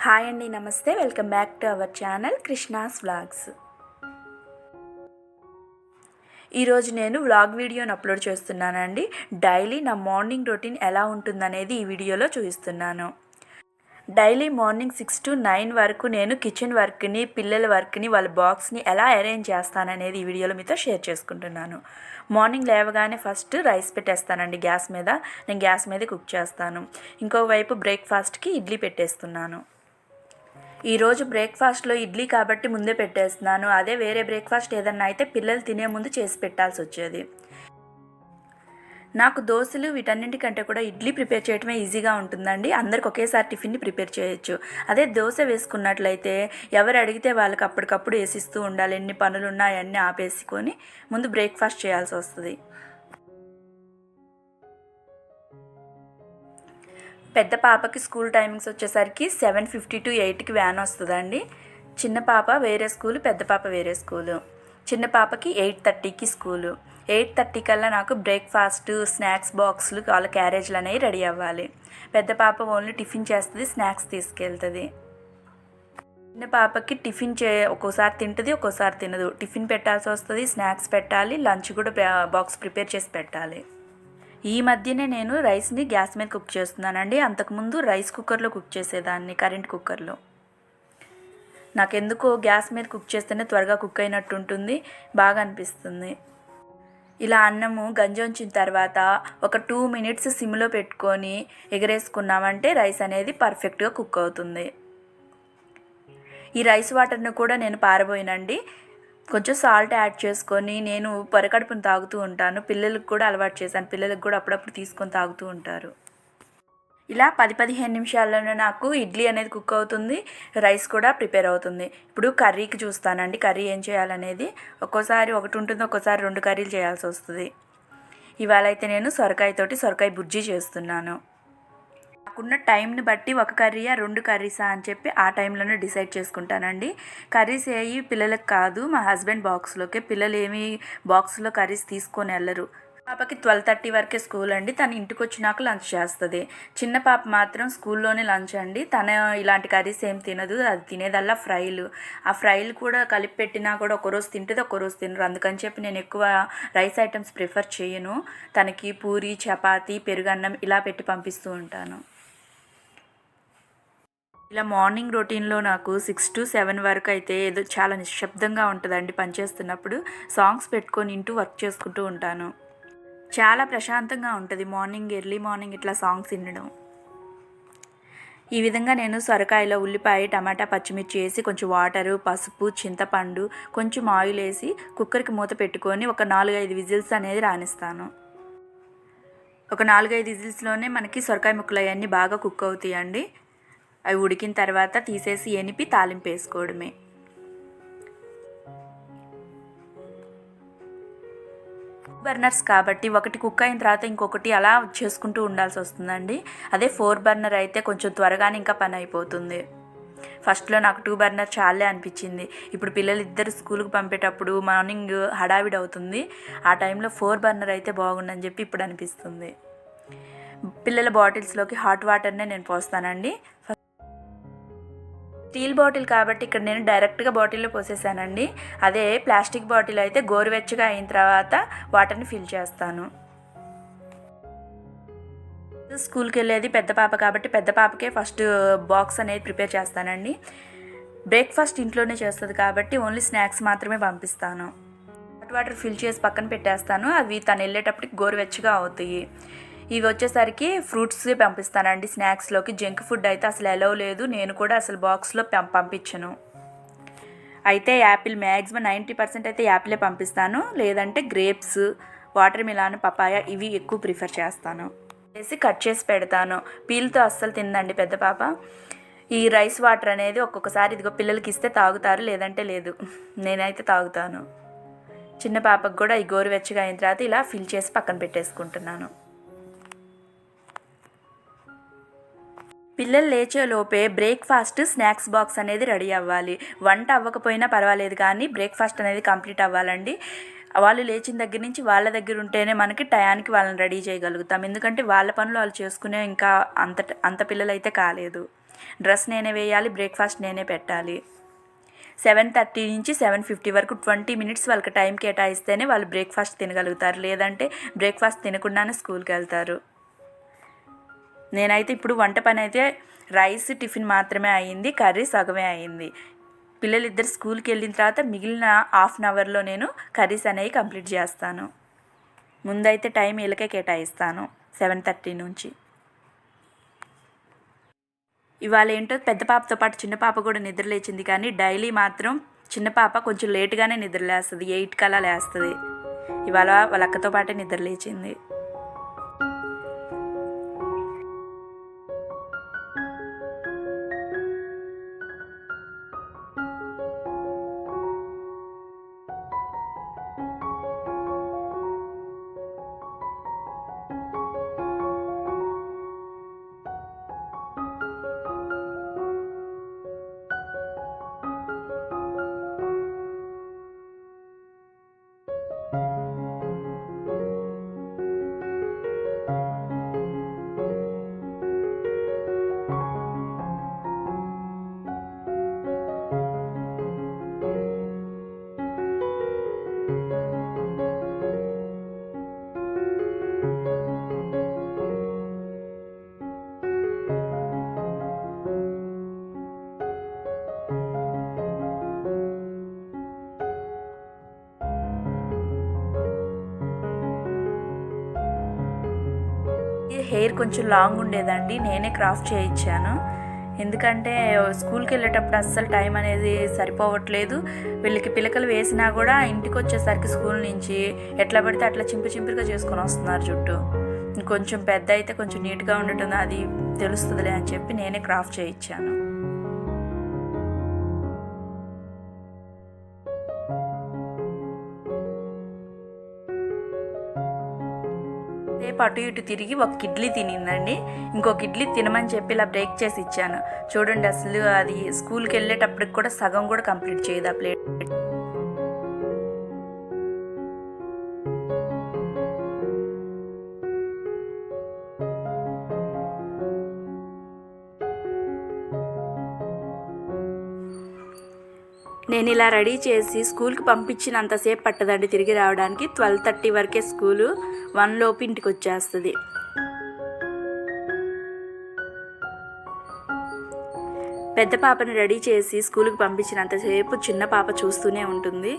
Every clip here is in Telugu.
హాయ్ అండి, నమస్తే. Welcome back to our channel Krishna's vlogs. ఈరోజు నేను వ్లాగ్ వీడియోని అప్లోడ్ చేస్తున్నానండి. డైలీ నా మార్నింగ్ రొటీన్ ఎలా ఉంటుందనేది ఈ వీడియోలో చూపిస్తున్నాను. డైలీ మార్నింగ్ 6 to 9 వరకు నేను కిచెన్ వర్క్ని, పిల్లల వర్క్ని, వాళ్ళ బాక్స్ని ఎలా అరేంజ్ చేస్తాననేది ఈ వీడియోలో మీతో షేర్ చేసుకుంటున్నాను. మార్నింగ్ లేవగానే ఫస్ట్ రైస్ పెట్టేస్తానండి గ్యాస్ మీద. నేను గ్యాస్ మీద కుక్ చేస్తాను. ఇంకోవైపు బ్రేక్ఫాస్ట్కి ఇడ్లీ పెట్టేస్తున్నాను. ఈరోజు బ్రేక్ఫాస్ట్లో ఇడ్లీ కాబట్టి ముందే పెట్టేస్తున్నాను. అదే వేరే బ్రేక్ఫాస్ట్ ఏదన్నా అయితే పిల్లలు తినే ముందు చేసి పెట్టాల్సి వచ్చేది. నాకు దోశలు వీటన్నింటికంటే కూడా ఇడ్లీ ప్రిపేర్ చేయడమే ఈజీగా ఉంటుందండి. అందరికి ఒకేసారి టిఫిన్ని ప్రిపేర్ చేయొచ్చు. అదే దోశ వేసుకున్నట్లయితే ఎవరు అడిగితే వాళ్ళకి అప్పటికప్పుడు వేసిస్తూ ఉండాలి. ఎన్ని పనులున్నా అవన్నీ ఆపేసుకొని ముందు బ్రేక్ఫాస్ట్ చేయాల్సి వస్తుంది. పెద్ద పాపకి స్కూల్ టైమింగ్స్ వచ్చేసరికి 7:50 to 8కి వ్యాన్ వస్తుందండి. చిన్న పాప వేరే స్కూలు, పెద్ద పాప వేరే స్కూలు. చిన్న పాపకి 8:30కి స్కూలు. 8:30 కల్లా నాకు బ్రేక్ఫాస్ట్, స్నాక్స్ బాక్సులు, వాళ్ళ క్యారేజ్లు అనేవి రెడీ అవ్వాలి. పెద్ద పాప ఓన్లీ టిఫిన్ చేస్తుంది, స్నాక్స్ తీసుకెళ్తుంది. చిన్న పాపకి టిఫిన్ ఒక్కోసారి తింటుంది, ఒక్కోసారి తినదు. టిఫిన్ పెట్టాల్సి వస్తుంది, స్నాక్స్ పెట్టాలి, లంచ్ కూడా బాక్స్ ప్రిపేర్ చేసి పెట్టాలి. ఈ మధ్యనే నేను రైస్ని గ్యాస్ మీద కుక్ చేస్తున్నానండి. అంతకుముందు రైస్ కుక్కర్లో కుక్ చేసేదాన్ని, కరెంట్ కుక్కర్లో. నాకెందుకో గ్యాస్ మీద కుక్ చేస్తేనే త్వరగా కుక్ అయినట్టు ఉంటుంది, బాగా అనిపిస్తుంది. ఇలా అన్నము గంజొంచిన తర్వాత ఒక 2 minutes సిమ్లో పెట్టుకొని ఎగరేసుకున్నామంటే రైస్ అనేది పర్ఫెక్ట్గా కుక్ అవుతుంది. ఈ రైస్ వాటర్ని కూడా నేను పారబోయినండి. కొంచెం సాల్ట్ యాడ్ చేసుకొని నేను పొరకడుపుని తాగుతూ ఉంటాను. పిల్లలకు కూడా అలవాటు చేశాను. పిల్లలకు కూడా అప్పుడప్పుడు తీసుకొని తాగుతూ ఉంటారు. ఇలా 10-15 నిమిషాల్లోనే నాకు ఇడ్లీ అనేది కుక్ అవుతుంది, రైస్ కూడా ప్రిపేర్ అవుతుంది. ఇప్పుడు కర్రీకి చూస్తానండి, కర్రీ ఏం చేయాలనేది. ఒక్కోసారి ఒకటి ఉంటుంది, ఒక్కోసారి 2 కర్రీలు చేయాల్సి వస్తుంది. ఇవాళ అయితే నేను సొరకాయ బుర్జీ చేస్తున్నాను. నాకున్న టైంని బట్టి 1 కర్రీయా 2 కర్రీసా అని చెప్పి ఆ టైంలోనే డిసైడ్ చేసుకుంటానండి. కర్రీస్ ఏవి పిల్లలకు కాదు, మా హస్బెండ్ బాక్స్లోకే. పిల్లలు ఏమి బాక్స్లో కర్రీస్ తీసుకొని వెళ్ళరు. పాపకి 12:30 వరకే స్కూల్ అండి. తను ఇంటికి వచ్చినాక లంచ్ చేస్తుంది. చిన్న పాప మాత్రం స్కూల్లోనే లంచ్ అండి. తను ఇలాంటి కర్రీస్ ఏం తినదు. అది తినేదల్లా ఫ్రైలు. ఆ ఫ్రైలు కూడా కలిపి పెట్టినా కూడా ఒకరోజు తింటుంది, ఒకరోజు తినరు. అందుకని చెప్పి నేను ఎక్కువ రైస్ ఐటమ్స్ ప్రిఫర్ చేయను. తనకి పూరి, చపాతీ, పెరుగన్నం ఇలా పెట్టి పంపిస్తూ ఉంటాను. ఇలా మార్నింగ్ రొటీన్లో నాకు 6 to 7 వరకు అయితే ఏదో చాలా నిశ్శబ్దంగా ఉంటుందండి. పనిచేస్తున్నప్పుడు సాంగ్స్ పెట్టుకొని ఇంటూ వర్క్ చేసుకుంటూ ఉంటాను. చాలా ప్రశాంతంగా ఉంటుంది ఎర్లీ మార్నింగ్ ఇట్లా సాంగ్స్ వినడం. ఈ విధంగా నేను సొరకాయలో ఉల్లిపాయ, టమాటా, పచ్చిమిర్చి వేసి కొంచెం వాటరు, పసుపు, చింతపండు, కొంచెం ఆయిల్ వేసి కుక్కర్కి మూత పెట్టుకొని ఒక 4-5 విజిల్స్ అనేది రానిస్తాను. ఒక 4-5 విజిల్స్లోనే మనకి సొరకాయ ముక్కలు అవన్నీ బాగా కుక్ అవుతాయండి. అవి ఉడికిన తర్వాత తీసేసి ఎనిపి తాలింపు వేసుకోవడమే. బర్నర్స్ కాబట్టి ఒకటి కుక్ అయిన తర్వాత ఇంకొకటి అలా చేసుకుంటూ ఉండాల్సి వస్తుందండి. అదే 4 బర్నర్ అయితే కొంచెం త్వరగానే ఇంకా పని అయిపోతుంది. ఫస్ట్లో నాకు 2 బర్నర్ చాలే అనిపించింది. ఇప్పుడు పిల్లలు ఇద్దరు స్కూల్కి పంపేటప్పుడు మార్నింగ్ హడావిడి అవుతుంది. ఆ టైంలో 4 బర్నర్ అయితే బాగుండని చెప్పి ఇప్పుడు అనిపిస్తుంది. పిల్లల బాటిల్స్లోకి హాట్ వాటర్నే నేను పోస్తానండి. స్టీల్ బాటిల్ కాబట్టి ఇక్కడ నేను డైరెక్ట్గా బాటిల్లో పోసేసానండి. అదే ప్లాస్టిక్ బాటిల్ అయితే గోరువెచ్చగా అయిన తర్వాత వాటర్ని ఫిల్ చేస్తాను. స్కూల్కి వెళ్ళేది పెద్ద పాప కాబట్టి పెద్ద పాపకే ఫస్ట్ బాక్స్ అనేది ప్రిపేర్ చేస్తానండి. బ్రేక్ఫాస్ట్ ఇంట్లోనే చేస్తుంది కాబట్టి ఓన్లీ స్నాక్స్ మాత్రమే పంపిస్తాను. హాట్ వాటర్ ఫిల్ చేసి పక్కన పెట్టేస్తాను. అవి తను వెళ్ళేటప్పటికి గోరువెచ్చగా అవుతాయి. ఇవి వచ్చేసరికి ఫ్రూట్స్ పంపిస్తానండి స్నాక్స్లోకి. జంక్ ఫుడ్ అయితే అసలు అలౌ లేదు. నేను కూడా అసలు బాక్స్లో పంపించను. అయితే యాపిల్ మ్యాక్సిమం 90% అయితే యాపిలే పంపిస్తాను. లేదంటే గ్రేప్స్, వాటర్ మిలాన్, పపాయ ఇవి ఎక్కువ ప్రిఫర్ చేస్తాను. వేసి కట్ చేసి పెడతాను. పీల్తో అస్సలు తిందండి పెద్ద పాప. ఈ రైస్ వాటర్ అనేది ఒక్కొక్కసారి ఇదిగో పిల్లలకి ఇస్తే తాగుతారు, లేదంటే లేదు. నేనైతే తాగుతాను. చిన్న పాపకు కూడా ఈ గోరువెచ్చగా అయిన తర్వాత ఇలా ఫిల్ చేసి పక్కన పెట్టేసుకుంటున్నాను. పిల్లలు లేచేలోపే బ్రేక్ఫాస్ట్, స్నాక్స్ బాక్స్ అనేది రెడీ అవ్వాలి. వంట అవ్వకపోయినా పర్వాలేదు కానీ బ్రేక్ఫాస్ట్ అనేది కంప్లీట్ అవ్వాలండి. వాళ్ళు లేచిన దగ్గర నుంచి వాళ్ళ దగ్గర ఉంటేనే మనకి టయానికి వాళ్ళని రెడీ చేయగలుగుతాం. ఎందుకంటే వాళ్ళ పనులు వాళ్ళు చేసుకునే ఇంకా అంత పిల్లలు అయితే కాలేదు. డ్రెస్ నేనే వేయాలి, బ్రేక్ఫాస్ట్ నేనే పెట్టాలి. 7:30 నుంచి 7:50 వరకు 20 మినిట్స్ వాళ్ళకి టైం కేటాయిస్తేనే వాళ్ళు బ్రేక్ఫాస్ట్ తినగలుగుతారు, లేదంటే బ్రేక్ఫాస్ట్ తినకుండానే స్కూల్కి వెళ్తారు. నేనైతే ఇప్పుడు వంట పని అయితే రైస్ టిఫిన్ మాత్రమే అయ్యింది, కర్రీ సగమే అయ్యింది. పిల్లలిద్దరు స్కూల్కి వెళ్ళిన తర్వాత మిగిలిన హాఫ్ అన్ అవర్లో నేను కర్రీస్ అనేవి కంప్లీట్ చేస్తాను. ముందైతే టైం వీళ్ళకే కేటాయిస్తాను 7:30 నుంచి. ఇవాళ ఏంటో పెద్ద పాపతో పాటు చిన్న పాప కూడా నిద్రలేచింది, కానీ డైలీ మాత్రం చిన్న పాప కొంచెం లేట్గానే నిద్రలేస్తుంది, 8 కల్లా లేస్తుంది. ఇవాళ వాళ్ళ అక్కతో పాటే నిద్రలేచింది. హెయిర్ కొంచెం లాంగ్ ఉండేదండి, నేనే క్రాఫ్ట్ చేయించాను. ఎందుకంటే స్కూల్కి వెళ్ళేటప్పుడు అస్సలు టైం అనేది సరిపోవట్లేదు. వీళ్ళకి పిలకలు వేసినా కూడా ఇంటికి వచ్చేసరికి స్కూల్ నుంచి ఎట్లా పడితే అట్లా చింపుగా చేసుకొని వస్తున్నారు జుట్టు. కొంచెం పెద్ద అయితే కొంచెం నీట్గా ఉండటం అది తెలుస్తుందిలే అని చెప్పి నేనే క్రాఫ్ట్ చేయించాను. సేపు అటు ఇటు తిరిగి ఒక ఇడ్లీ తినిందండి. ఇంకొక ఇడ్లీ తినమని చెప్పి ఇలా బ్రేక్ చేసి ఇచ్చాను. చూడండి, అసలు అది స్కూల్కి వెళ్ళేటప్పటికి కూడా సగం కూడా కంప్లీట్ చేయదు ఆ ప్లేట్. నేను ఇలా రెడీ చేసి స్కూల్కి పంపించినంతసేపు పట్టదండి తిరిగి రావడానికి. 12:30 వరకే స్కూలు, 1 లోపు ఇంటికి వచ్చేస్తుంది. పెద్ద పాపని రెడీ చేసి స్కూల్కి పంపించినంతసేపు చిన్న పాప చూస్తూనే ఉంటుంది.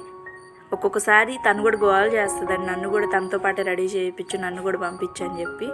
ఒక్కొక్కసారి తను కూడా గోల్ చేస్తుందండి, నన్ను కూడా తనతో పాటు రెడీ చేయించు, నన్ను కూడా పంపించు అని చెప్పి.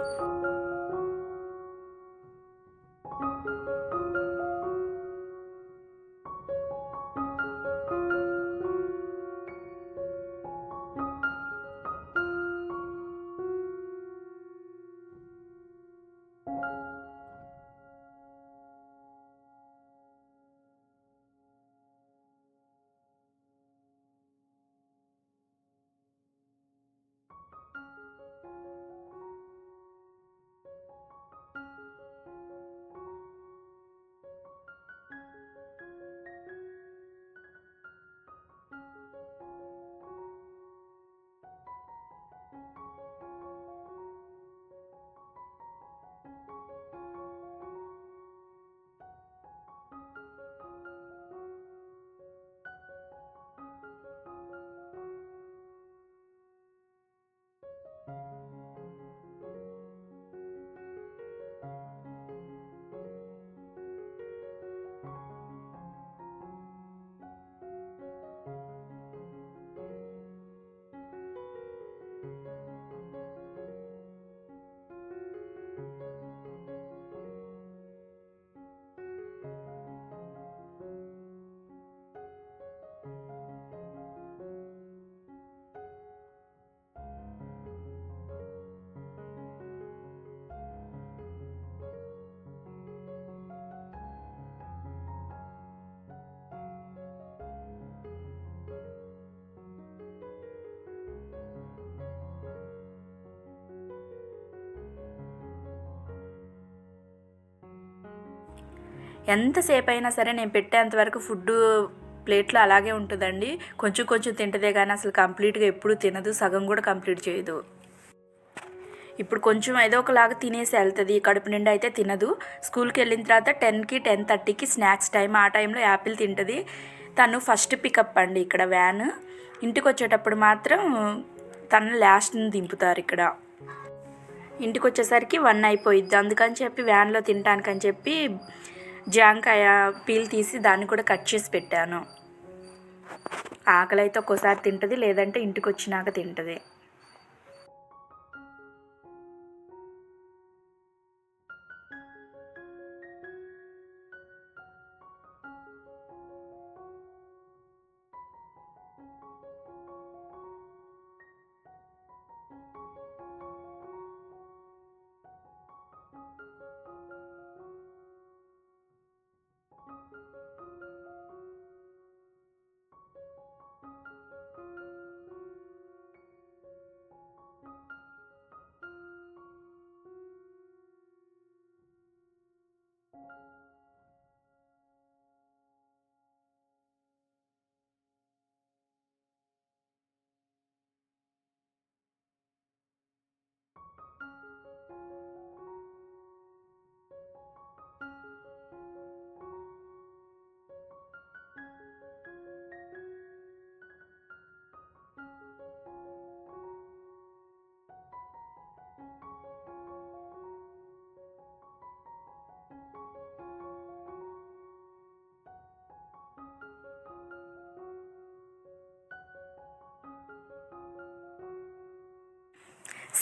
ఎంతసేపు అయినా సరే నేను పెట్టేంతవరకు ఫుడ్ ప్లేట్లో అలాగే ఉంటుందండి. కొంచెం కొంచెం తింటదే కానీ అసలు కంప్లీట్గా ఎప్పుడు తినదు, సగం కూడా కంప్లీట్ చేయదు. ఇప్పుడు కొంచెం ఏదో ఒకలాగా తినేసి వెళ్తుంది, కడుపు నిండా అయితే తినదు. స్కూల్కి వెళ్ళిన తర్వాత 10కి 10:30కి స్నాక్స్ టైం, ఆ టైంలో యాపిల్ తింటుంది. తను ఫస్ట్ పికప్ అండి ఇక్కడ వ్యాన్. ఇంటికి వచ్చేటప్పుడు మాత్రం తను లాస్ట్ని దింపుతారు ఇక్కడ. ఇంటికి వచ్చేసరికి 1 అయిపోయిద్ది. అందుకని చెప్పి వ్యాన్లో తినడానికని చెప్పి జాంకాయ పీల్ తీసి దాన్ని కూడా కట్ చేసి పెట్టాను. ఆకలి అయితే ఒక్కోసారి తింటుంది, లేదంటే ఇంటికి వచ్చినాక తింటుంది.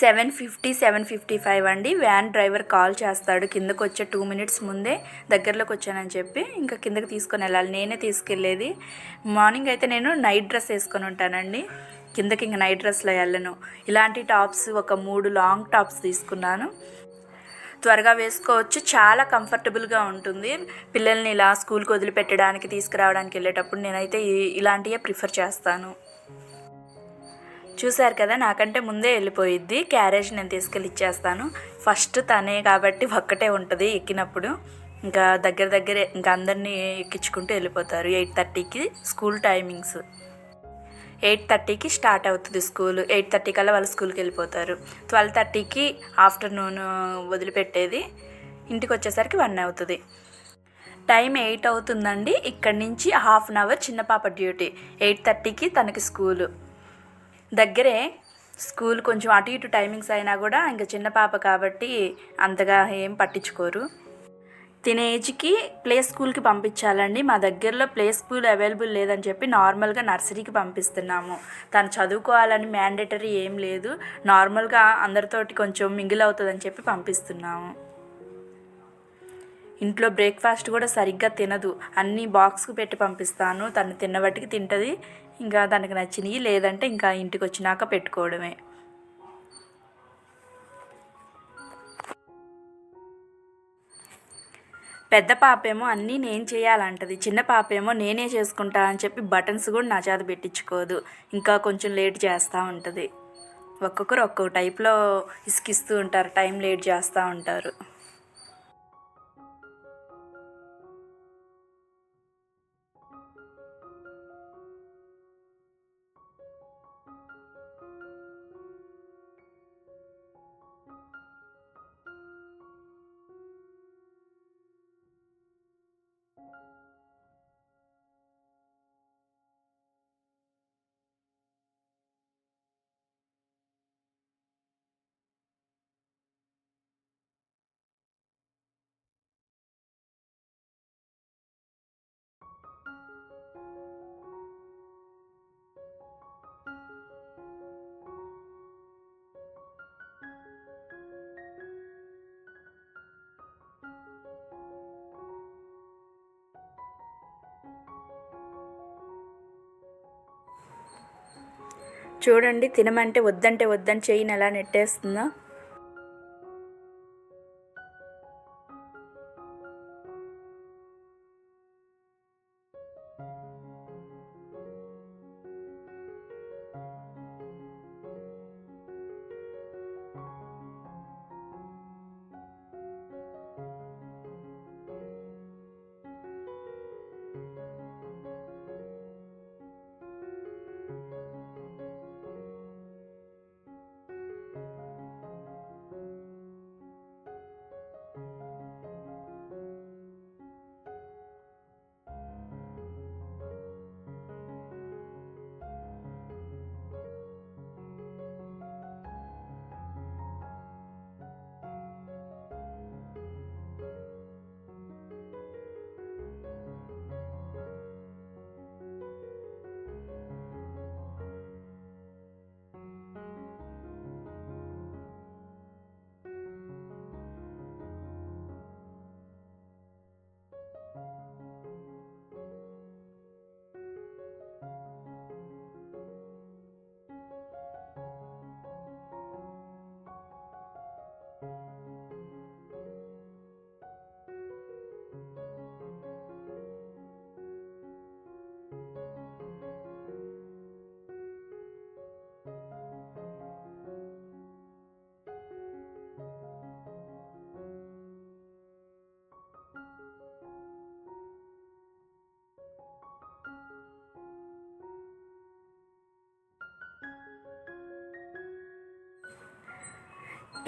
సెవెన్ 7:55 అండి. వ్యాన్ డ్రైవర్ కాల్ చేస్తాడు కిందకు వచ్చే 2 మినిట్స్ ముందే. దగ్గరలోకి వచ్చానని చెప్పి ఇంకా కిందకి తీసుకొని వెళ్ళాలి, నేనే తీసుకెళ్ళేది. మార్నింగ్ అయితే నేను నైట్ డ్రెస్ వేసుకొని ఉంటానండి, కిందకి ఇంకా నైట్ డ్రెస్లో వెళ్ళను. ఇలాంటి టాప్స్ ఒక 3 లాంగ్ టాప్స్ తీసుకున్నాను. త్వరగా వేసుకోవచ్చు, చాలా కంఫర్టబుల్గా ఉంటుంది. పిల్లల్ని ఇలా స్కూల్కి వదిలిపెట్టడానికి తీసుకురావడానికి వెళ్ళేటప్పుడు నేనైతే ఇలాంటివే ప్రిఫర్ చేస్తాను. చూశారు కదా, నాకంటే ముందే వెళ్ళిపోయిద్ది. క్యారేజ్ నేను తీసుకెళ్ళి ఇచ్చేస్తాను. ఫస్ట్ తనే కాబట్టి ఒక్కటే ఉంటుంది ఎక్కినప్పుడు. ఇంకా దగ్గరే ఇంకా అందరినీ ఎక్కించుకుంటూ వెళ్ళిపోతారు. 8:30కి స్కూల్ టైమింగ్స్. 8:30కి స్టార్ట్ అవుతుంది స్కూల్. 8:30 కల్లా వాళ్ళు స్కూల్కి వెళ్ళిపోతారు. 12:30కి ఆఫ్టర్నూన్ వదిలిపెట్టేది. ఇంటికి వచ్చేసరికి 1 అవుతుంది. టైం 8 అవుతుందండి. ఇక్కడి నుంచి ½ అన్ అవర్ చిన్న పాప డ్యూటీ. 8:30కి తనకి స్కూలు. దగ్గరే స్కూల్, కొంచెం అటు ఇటు టైమింగ్స్ అయినా కూడా ఇంకా చిన్న పాప కాబట్టి అంతగా ఏం పట్టించుకోరు. తినే ఏజ్కి ప్లే స్కూల్కి పంపించాలండి. మా దగ్గరలో ప్లే స్కూల్ అవైలబుల్ లేదని చెప్పి నార్మల్గా నర్సరీకి పంపిస్తున్నాము. తను చదువుకోవాలని మ్యాండేటరీ ఏం లేదు, నార్మల్గా అందరితోటి కొంచెం మింగిల్ అవుతుందని చెప్పి పంపిస్తున్నాము. ఇంట్లో బ్రేక్ఫాస్ట్ కూడా సరిగ్గా తినదు, అన్నీ బాక్స్కి పెట్టి పంపిస్తాను. తను తిన్నబట్టికి తింటుంది. ఇంకా తనకు నచ్చినవి, లేదంటే ఇంకా ఇంటికి వచ్చినాక పెట్టుకోవడమే. పెద్ద పాపేమో అన్నీ నేను చేయాలంటది, చిన్న పాపేమో నేనే చేసుకుంటా అని చెప్పి బటన్స్ కూడా నా చేత పెట్టించుకోదు. ఇంకా కొంచెం లేట్ చేస్తూ ఉంటుంది. ఒక్కొక్కరు ఒక్కొక్క టైప్లో ఇసుకిస్తూ ఉంటారు, టైం లేట్ చేస్తూ ఉంటారు. చూడండి, తినమంటే వద్దంటే వద్దని చెయ్యిని ఎలా నెట్టేస్తుందో.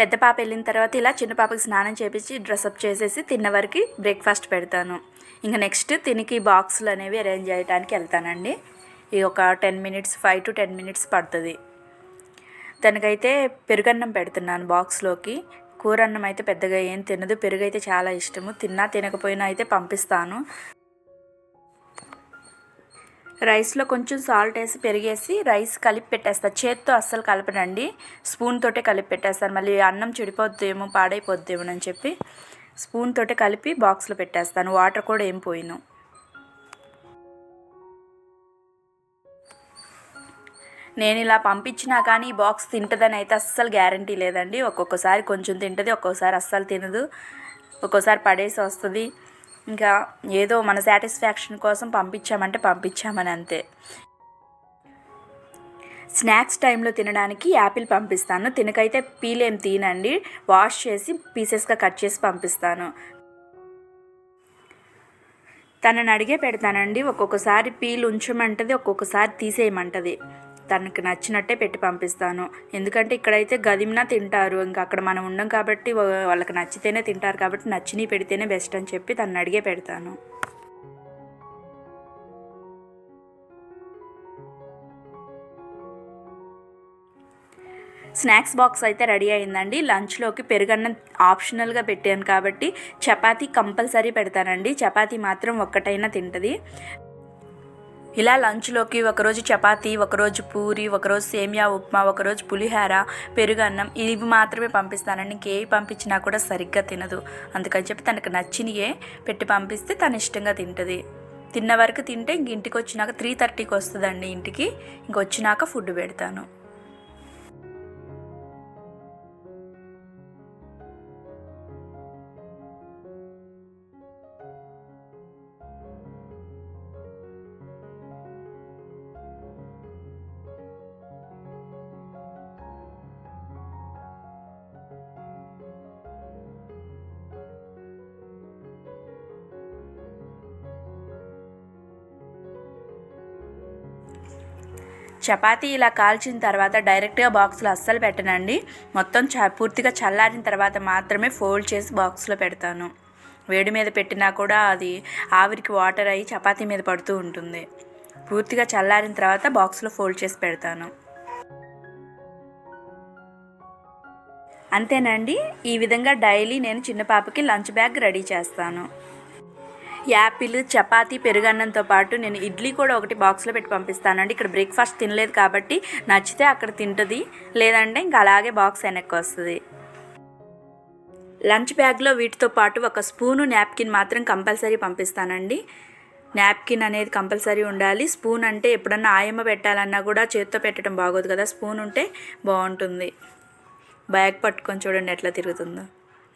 పెద్ద పాప వెళ్ళిన తర్వాత ఇలా చిన్న పాపకి స్నానం చేపించి డ్రెస్అప్ చేసేసి తిన్న వరకు బ్రేక్ఫాస్ట్ పెడతాను. ఇంకా నెక్స్ట్ తినికి బాక్సులు అనేవి అరేంజ్ చేయడానికి వెళ్తానండి. ఇది ఒక 10 మినిట్స్ 5 to 10 మినిట్స్ పడుతుంది. తనకైతే పెరుగన్నం పెడుతున్నాను బాక్స్లోకి. కూరన్నం అయితే పెద్దగా ఏం తినదు, పెరుగు అయితే చాలా ఇష్టము. తిన్నా తినకపోయినా అయితే పంపిస్తాను. రైస్లో కొంచెం సాల్ట్ వేసి పెరిగేసి రైస్ కలిపి పెట్టేస్తాను. చేత్తో అస్సలు కలపనండి, స్పూన్ తోటే కలిపి పెట్టేస్తాను. మళ్ళీ అన్నం చెడిపోద్దేమో పాడైపోద్దేమో అని చెప్పి స్పూన్ తోటే కలిపి బాక్స్లో పెట్టేస్తాను. వాటర్ కూడా ఏం పోయిను. నేను ఇలా పంపించినా కానీ ఈ బాక్స్ తింటుందని అయితే అస్సలు గ్యారంటీ లేదండి. ఒక్కొక్కసారి కొంచెం తింటుంది, ఒక్కొక్కసారి అస్సలు తినదు, ఒక్కోసారి పడేసి వస్తుంది. ఇంకా ఏదో మన సాటిస్ఫాక్షన్ కోసం పంపించామంటే పంపించామని అంతే. స్నాక్స్ టైంలో తినడానికి యాపిల్ పంపిస్తాను. తినకైతే పీల్ ఏం తినండి, వాష్ చేసి పీసెస్గా కట్ చేసి పంపిస్తాను. తనని అడిగే పెడతానండి. ఒక్కొక్కసారి పీల్ ఉంచమంటది, ఒక్కొక్కసారి తీసేయమంటది. తనకు నచ్చినట్టే పెట్టి పంపిస్తాను. ఎందుకంటే ఇక్కడైతే గదిమినా తింటారు, ఇంకా అక్కడ మనం ఉండం కాబట్టి వాళ్ళకి నచ్చితేనే తింటారు కాబట్టి నచ్చినవి పెడితేనే బెస్ట్ అని చెప్పి తనని అడిగే పెడతాను. స్నాక్స్ బాక్స్ అయితే రెడీ అయిందండి. లంచ్లోకి పెరుగన్నం ఆప్షనల్గా పెట్టాను కాబట్టి చపాతీ కంపల్సరీ పెడతానండి. చపాతీ మాత్రం ఒక్కటైనా తింటుంది. ఇలా లంచ్లోకి ఒకరోజు చపాతీ, ఒకరోజు పూరి, ఒకరోజు సేమియా ఉప్మా, ఒకరోజు పులిహోర, పెరుగన్నం ఇవి మాత్రమే పంపిస్తానండి. ఇంకేవి పంపించినా కూడా సరిగ్గా తినదు. అందుకని చెప్పి తనకు నచ్చినయే పెట్టి పంపిస్తే తను ఇష్టంగా తింటుంది. తిన్న వరకు తింటే ఇంక ఇంటికి వచ్చినాక 3:30కి వస్తుందండి ఇంటికి. ఇంకొచ్చినాక ఫుడ్ పెడతాను. చపాతీ ఇలా కాల్చిన తర్వాత డైరెక్ట్గా బాక్స్లో అస్సలు పెట్టనండి. మొత్తం పూర్తిగా చల్లారిన తర్వాత మాత్రమే ఫోల్డ్ చేసి బాక్స్లో పెడతాను. వేడి మీద పెట్టినా కూడా అది ఆవిరికి వాటర్ అయ్యి చపాతీ మీద పడుతూ ఉంటుంది. పూర్తిగా చల్లారిన తర్వాత బాక్స్లో ఫోల్డ్ చేసి పెడతాను. అంతేనండి. ఈ విధంగా డైలీ నేను చిన్న పాపకి లంచ్ బ్యాగ్ రెడీ చేస్తాను. యాపిల్, చపాతీ, పెరుగన్నంతో పాటు నేను ఇడ్లీ కూడా ఒకటి బాక్స్లో పెట్టి పంపిస్తానండి. ఇక్కడ బ్రేక్ఫాస్ట్ తినలేదు కాబట్టి నచ్చితే అక్కడ తింటుంది, లేదంటే ఇంకా అలాగే బాక్స్ వెనక్కి వస్తుంది. లంచ్ బ్యాగ్లో వీటితో పాటు ఒక స్పూను, నాప్కిన్ మాత్రం కంపల్సరీ పంపిస్తానండి. నాప్కిన్ అనేది కంపల్సరీ ఉండాలి. స్పూన్ అంటే ఎప్పుడన్నా ఆయమ్మ పెట్టాలన్నా కూడా చేత్తో పెట్టడం బాగోదు కదా, స్పూన్ ఉంటే బాగుంటుంది. బ్యాగ్ పట్టుకొని చూడండి ఎట్లా తిరుగుతుందో.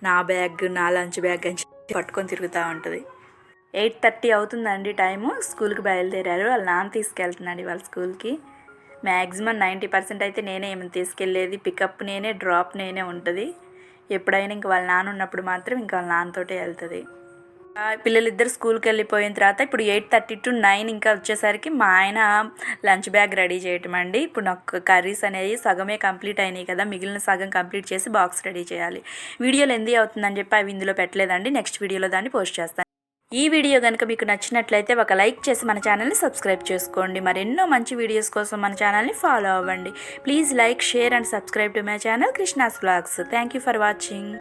నా బ్యాగ్, నా లంచ్ బ్యాగ్ అని పట్టుకొని తిరుగుతూ ఉంటుంది. 8:30 అవుతుందండి టైము. స్కూల్కి బయలుదేరారు. వాళ్ళ నాన్న తీసుకెళ్తున్నాడు వాళ్ళ స్కూల్కి. మ్యాక్సిమం 90% అయితే నేనే ఏమైనా తీసుకెళ్ళేది. పికప్ నేనే, డ్రాప్ నేనే ఉంటుంది. ఎప్పుడైనా ఇంక వాళ్ళ నాన్న ఉన్నప్పుడు మాత్రం ఇంకా వాళ్ళ నాన్నతోటే వెళ్తుంది. పిల్లలిద్దరు స్కూల్కి వెళ్ళిపోయిన తర్వాత ఇప్పుడు 8:30 to 9 ఇంకా వచ్చేసరికి మా ఆయన లంచ్ బ్యాగ్ రెడీ చేయటం అండి. ఇప్పుడు నాకు కర్రీస్ అనేవి సగమే కంప్లీట్ అయినాయి కదా, మిగిలిన సగం కంప్లీట్ చేసి బాక్స్ రెడీ చేయాలి. వీడియోలో ఎందు అవుతుందని చెప్పి అవి ఇందులో పెట్టలేదండి. నెక్స్ట్ వీడియోలో దాన్ని పోస్ట్ చేస్తాను. ఈ వీడియో కనుక మీకు నచ్చినట్లయితే ఒక లైక్ చేసి మన ఛానల్ని సబ్స్క్రైబ్ చేసుకోండి. మరెన్నో మంచి వీడియోస్ కోసం మన ఛానల్ని ఫాలో అవ్వండి. Please like, share and subscribe to my channel Krishna's vlogs. Thank you for watching.